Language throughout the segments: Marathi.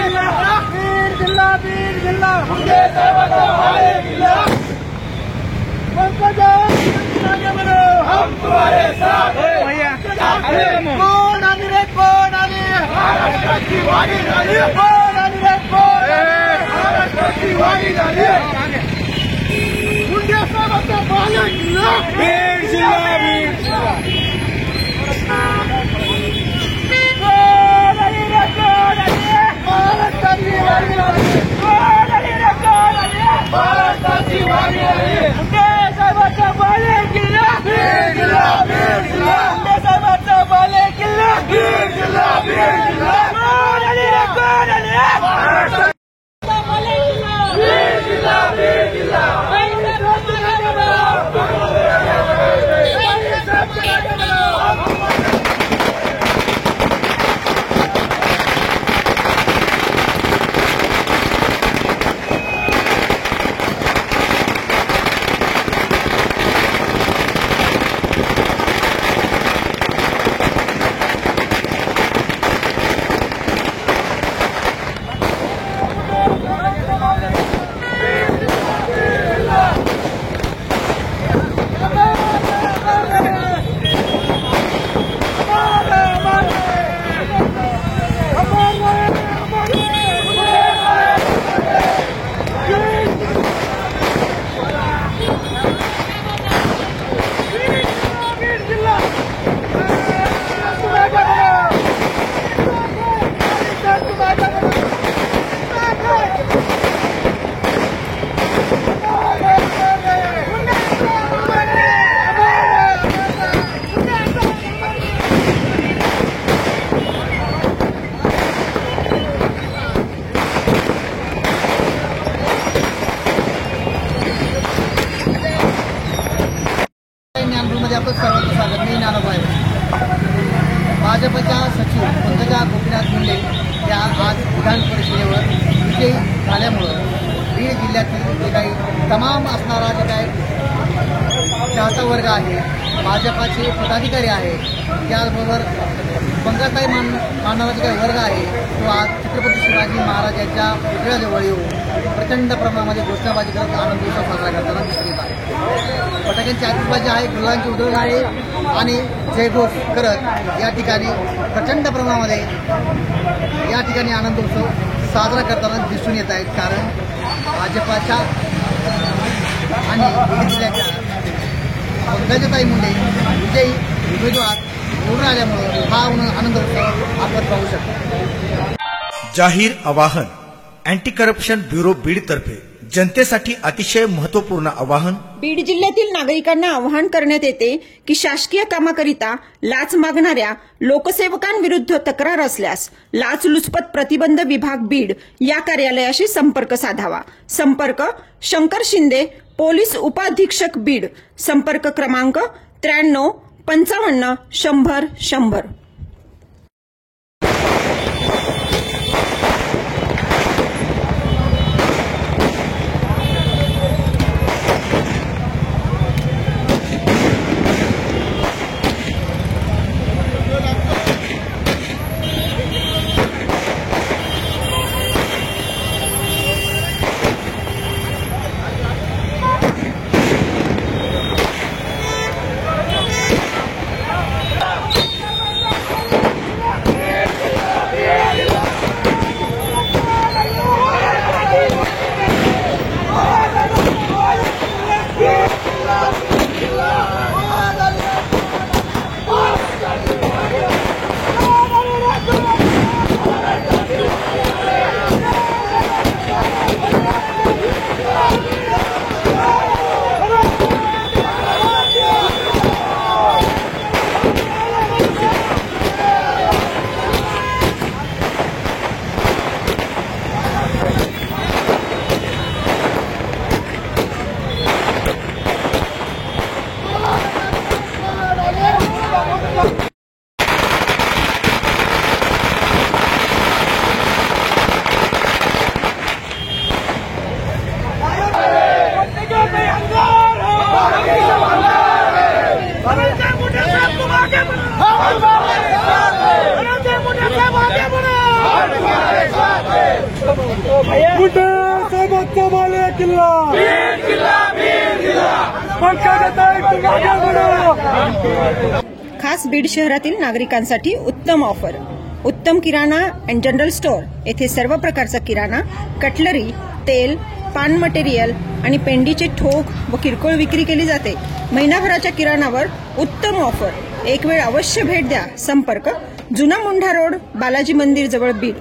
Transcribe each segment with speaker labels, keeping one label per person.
Speaker 1: बीड जिल्हा मुंडे साहेबांचा भाले किल्ला पंकजा आगे बढ़ो हम तुम्हारे साथ हैं भैया कौन आने रे कौन आने महाराष्ट्राची वाणी झाली कौन आने रे कौन महाराष्ट्राची वाणी झाली मुंडे साहेबांचा भाले किल्ला बीड जिल्हा महाराष्ट्राची वाणी झाली महाराष्ट्राची वाणी झाली मुंडे साहेबांचा भाले किल्ला बीड जिल्हा मुंडे साहेबांचा भाले किल्ला बीड जिल्हा कोण आले महाराष्ट्राचा भाले किल्ला बीड जिल्हा भाजपच्या सचिव पंकजा गोपीनाथ मुंडे या आज विधान परिषदेवर विजयी झाल्यामुळं बीड जिल्ह्यातील जे काही तमाम असणारा जे काही चाहता वर्ग आहे, भाजपाचे पदाधिकारी आहेत, त्याचबरोबर पंकजाताई मानणारा जे काही वर्ग आहे तो आज छत्रपती शिवाजी महाराज यांच्या पुतळ्याजवळ येऊन प्रचंड प्रमाणामध्ये घोषणाबाजी करत आनंद उत्सव साजरा करताना दिसून येत आहे. फटाक्यांची आतिषबाजी आहे, गुलांची उधळण आहे आणि जयघोष करत या ठिकाणी प्रचंड प्रमाणामध्ये या ठिकाणी आनंद उत्सव साजरा करताना दिसून येत आहेत. कारण भाजपाच्या आणि बीड जिल्ह्याच्या पंकजाताई मुंडे विजयी उमेदवार निवडून आल्यामुळे हा आनंद उत्सव आपण पाहू शकतो.
Speaker 2: जाहीर आवाहन अँटी करप्शन ब्युरो बीड तर्फे जनतेसाठी अतिशय महत्वपूर्ण आवाहन.
Speaker 3: बीड जिल्ह्यातील नागरिकांना आवाहन करण्यात येते की शासकीय कामाकरिता लाच मागणाऱ्या लोकसेवकांविरुद्ध तक्रार असल्यास लाचलुचपत प्रतिबंध विभाग बीड या कार्यालयाशी संपर्क साधावा. संपर्क शंकर शिंदे, पोलीस उपाधीक्षक बीड. संपर्क क्रमांक 93 55 100 100.
Speaker 4: कुठे साहेबांचा बाले किल्ला पंकजाताई तुम आगे बढ़ो.
Speaker 3: खास बीड शहरातील नागरिकांसाठी उत्तम ऑफर. उत्तम किराणा अँड जनरल स्टोअर येथे सर्व प्रकारचा किराणा, कटलरी, तेल, पान मटेरियल आणि पेंडीचे ठोक व किरकोळ विक्री केली जाते. महिनाभराच्या किराणावर उत्तम ऑफर. एक वेळ अवश्य भेट द्या. संपर्क जुना मुंढा रोड, बालाजी मंदिर जवळ, बीड.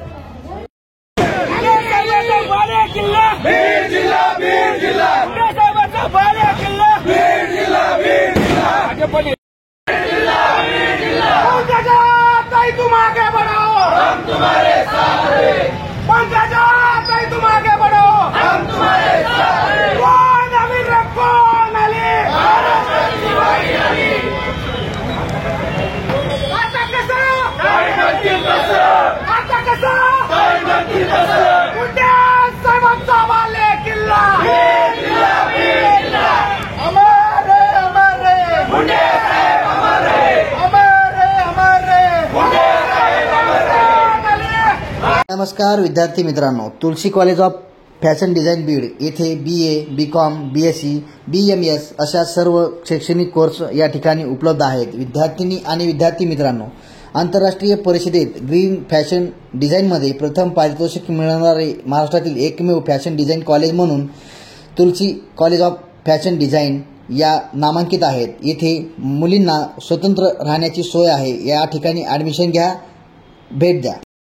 Speaker 4: पंकजाताई तुम आगे बढ़ो, हम तुम्हारे साथ हैं. पंकजाताई तुम आगे बढ़ो, हम तुम्हारे साथ हैं. कोण नवीन रखो नाली, आता कसं कुठे साहेबांचा बाले किल्ला हमारे हमारे
Speaker 1: नमस्कार विद्यार्थी मित्रांनो, Tulsi college of fashion design Beed येथे BA, BCom, BSc, BMS अशा सर्व शैक्षणिक कोर्स या ठिकाणी उपलब्ध आहेत. विद्यार्थिनी आणि विद्यार्थी मित्रांनो, आंतरराष्ट्रीय परिषदेत ग्रीन फॅशन डिझाईनमध्ये प्रथम पारितोषिक मिळवणारे महाराष्ट्रातील एकमेव फॅशन डिझाईन कॉलेज म्हणून तुलसी कॉलेज ऑफ फॅशन डिझाईन या नामांकित आहेत. येथे मुलींना स्वतंत्र राहण्याची सोय आहे. या ठिकाणी ॲडमिशन घ्या, भेट द्या.